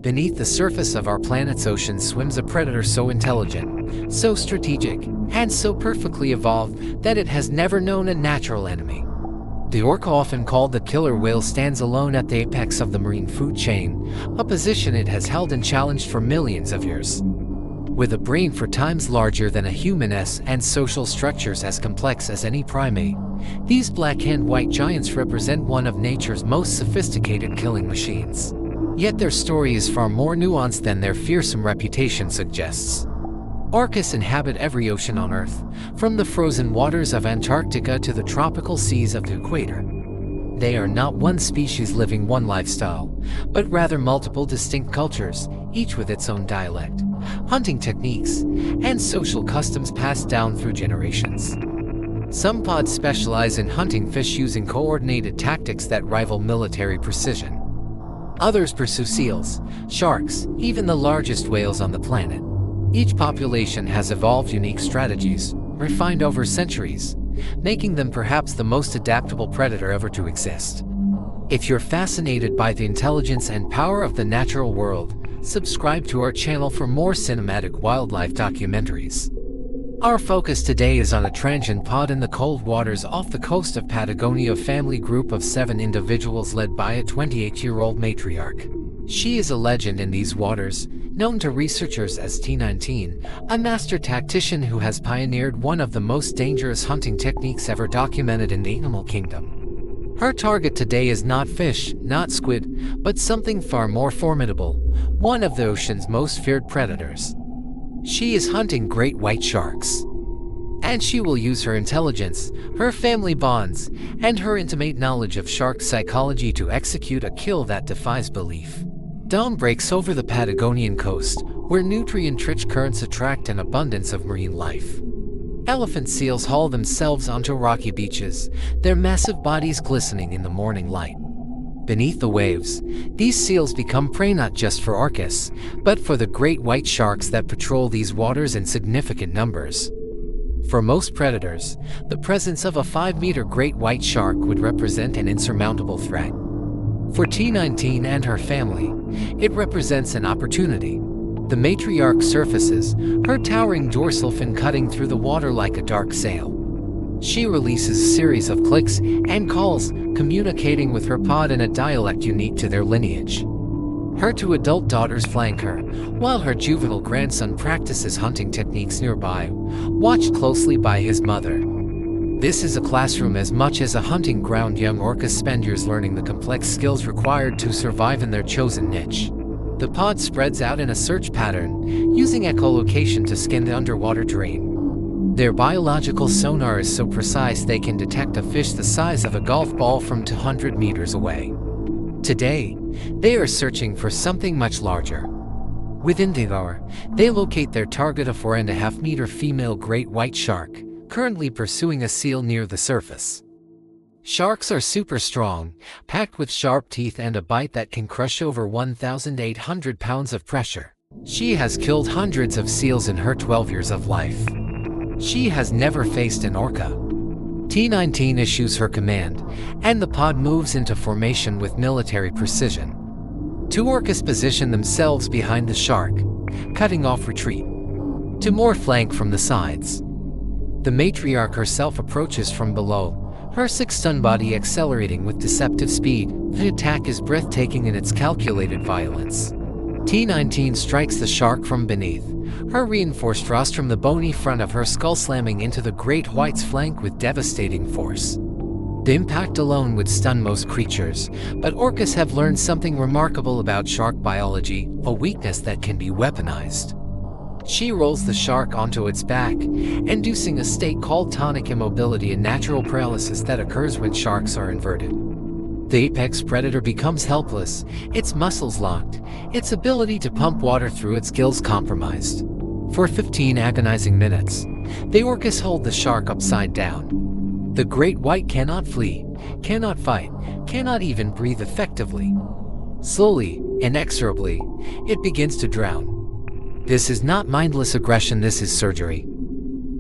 Beneath the surface of our planet's ocean swims a predator so intelligent, so strategic, and so perfectly evolved that it has never known a natural enemy. The orca, often called the killer whale, stands alone at the apex of the marine food chain, a position it has held and challenged for millions of years. With a brain 4 times larger than a human's and social structures as complex as any primate, these black and white giants represent one of nature's most sophisticated killing machines. Yet their story is far more nuanced than their fearsome reputation suggests. Orcas inhabit every ocean on Earth, from the frozen waters of Antarctica to the tropical seas of the equator. They are not one species living one lifestyle, but rather multiple distinct cultures, each with its own dialect, hunting techniques, and social customs passed down through generations. Some pods specialize in hunting fish using coordinated tactics that rival military precision. Others pursue seals, sharks, even the largest whales on the planet. Each population has evolved unique strategies, refined over centuries, making them perhaps the most adaptable predator ever to exist. If you're fascinated by the intelligence and power of the natural world, subscribe to our channel for more cinematic wildlife documentaries. Our focus today is on a transient pod in the cold waters off the coast of Patagonia, a family group of 7 individuals led by a 28-year-old matriarch. She is a legend in these waters, known to researchers as T19, a master tactician who has pioneered one of the most dangerous hunting techniques ever documented in the animal kingdom. Her target today is not fish, not squid, but something far more formidable, one of the ocean's most feared predators. She is hunting great white sharks. And she will use her intelligence, her family bonds, and her intimate knowledge of shark psychology to execute a kill that defies belief. Dawn breaks over the Patagonian coast, where nutrient-rich currents attract an abundance of marine life. Elephant seals haul themselves onto rocky beaches, their massive bodies glistening in the morning light. Beneath the waves, these seals become prey not just for orcas, but for the great white sharks that patrol these waters in significant numbers. For most predators, the presence of a 5-meter great white shark would represent an insurmountable threat. For T19 and her family, it represents an opportunity. The matriarch surfaces, her towering dorsal fin cutting through the water like a dark sail. She releases a series of clicks and calls, communicating with her pod in a dialect unique to their lineage. Her 2 adult daughters flank her, while her juvenile grandson practices hunting techniques nearby, watched closely by his mother. This is a classroom as much as a hunting ground. Young orcas spend years learning the complex skills required to survive in their chosen niche. The pod spreads out in a search pattern, using echolocation to scan the underwater terrain. Their biological sonar is so precise they can detect a fish the size of a golf ball from 200 meters away. Today, they are searching for something much larger. Within the hour, they locate their target, a 4.5-meter female great white shark, currently pursuing a seal near the surface. Sharks are super strong, packed with sharp teeth and a bite that can crush over 1,800 pounds of pressure. She has killed hundreds of seals in her 12 years of life. She has never faced an orca. T19 issues her command, and the pod moves into formation with military precision. 2 orcas position themselves behind the shark, cutting off retreat. 2 more flank from the sides. The matriarch herself approaches from below, her 6-ton body accelerating with deceptive speed. The attack is breathtaking in its calculated violence. T19 strikes the shark from beneath, her reinforced rostrum, the bony front of her skull slamming into the great white's flank with devastating force. The impact alone would stun most creatures, but orcas have learned something remarkable about shark biology, a weakness that can be weaponized. She rolls the shark onto its back, inducing a state called tonic immobility, a natural paralysis that occurs when sharks are inverted. The apex predator becomes helpless, its muscles locked, its ability to pump water through its gills compromised. For 15 agonizing minutes, the orcas hold the shark upside down. The great white cannot flee, cannot fight, cannot even breathe effectively. Slowly, inexorably, it begins to drown. This is not mindless aggression, this is surgery.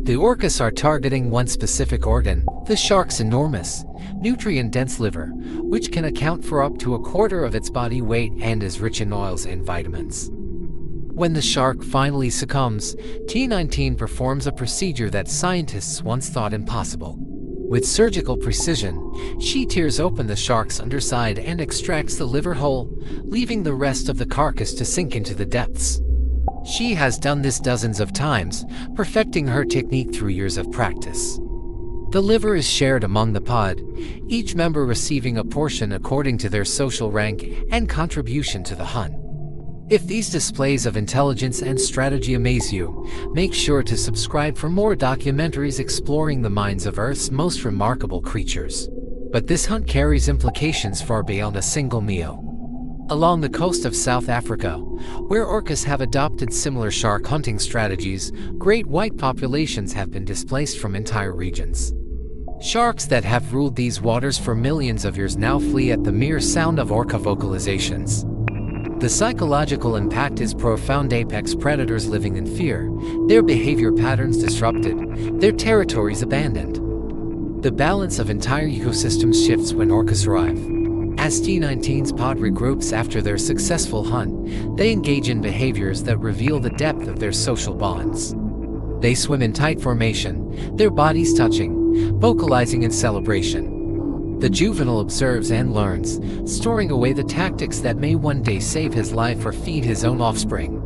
The orcas are targeting one specific organ, The shark's enormous, nutrient-dense liver, which can account for up to a quarter of its body weight and is rich in oils and vitamins. When the shark finally succumbs, T19 performs a procedure that scientists once thought impossible. With surgical precision, she tears open the shark's underside and extracts the liver whole, leaving the rest of the carcass to sink into the depths. She has done this dozens of times, perfecting her technique through years of practice. The liver is shared among the pod, each member receiving a portion according to their social rank and contribution to the hunt. If these displays of intelligence and strategy amaze you, make sure to subscribe for more documentaries exploring the minds of Earth's most remarkable creatures. But this hunt carries implications far beyond a single meal. Along the coast of South Africa, where orcas have adopted similar shark hunting strategies, great white populations have been displaced from entire regions. Sharks that have ruled these waters for millions of years now flee at the mere sound of orca vocalizations. The psychological impact is profound. Apex predators living in fear, their behavior patterns disrupted, their territories abandoned. The balance of entire ecosystems shifts when orcas arrive. As T19's pod regroups after their successful hunt, they engage in behaviors that reveal the depth of their social bonds. They swim in tight formation, their bodies touching, vocalizing in celebration. The juvenile observes and learns, storing away the tactics that may one day save his life or feed his own offspring.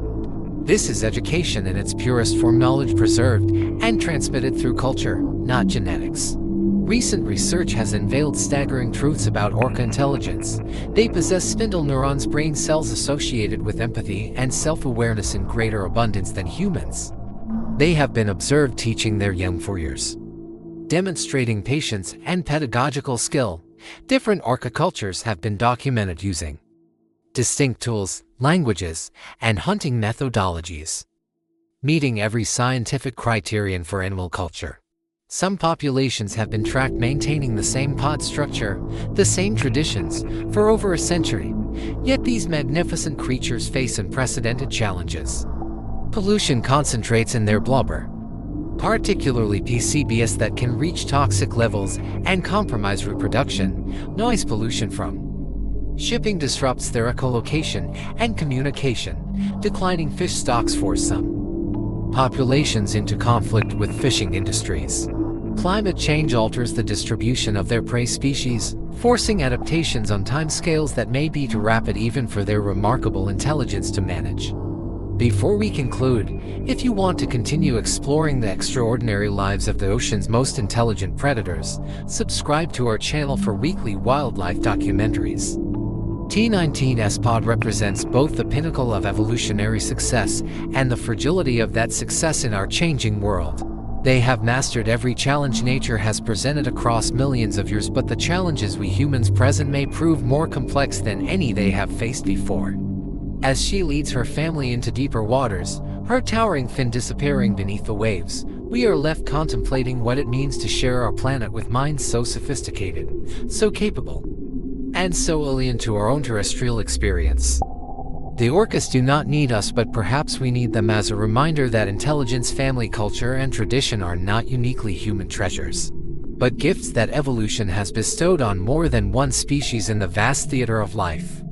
This is education in its purest form, knowledge preserved and transmitted through culture, not genetics. Recent research has unveiled staggering truths about orca intelligence. They possess spindle neurons, brain cells associated with empathy and self-awareness in greater abundance than humans. They have been observed teaching their young for years, demonstrating patience and pedagogical skill. Different orca cultures have been documented using distinct tools, languages, and hunting methodologies, meeting every scientific criterion for animal culture. Some populations have been tracked maintaining the same pod structure, the same traditions, for over a century. Yet these magnificent creatures face unprecedented challenges. Pollution concentrates in their blubber, particularly PCBs that can reach toxic levels and compromise reproduction. Noise pollution from shipping disrupts their echolocation and communication, declining fish stocks force some populations into conflict with fishing industries. Climate change alters the distribution of their prey species, forcing adaptations on timescales that may be too rapid even for their remarkable intelligence to manage. Before we conclude, if you want to continue exploring the extraordinary lives of the ocean's most intelligent predators, subscribe to our channel for weekly wildlife documentaries. T19's pod represents both the pinnacle of evolutionary success and the fragility of that success in our changing world. They have mastered every challenge nature has presented across millions of years, but the challenges we humans present may prove more complex than any they have faced before. As she leads her family into deeper waters, her towering fin disappearing beneath the waves, we are left contemplating what it means to share our planet with minds so sophisticated, so capable, and so alien to our own terrestrial experience. The orcas do not need us, but perhaps we need them as a reminder that intelligence, family, culture, and tradition are not uniquely human treasures, but gifts that evolution has bestowed on more than one species in the vast theater of life.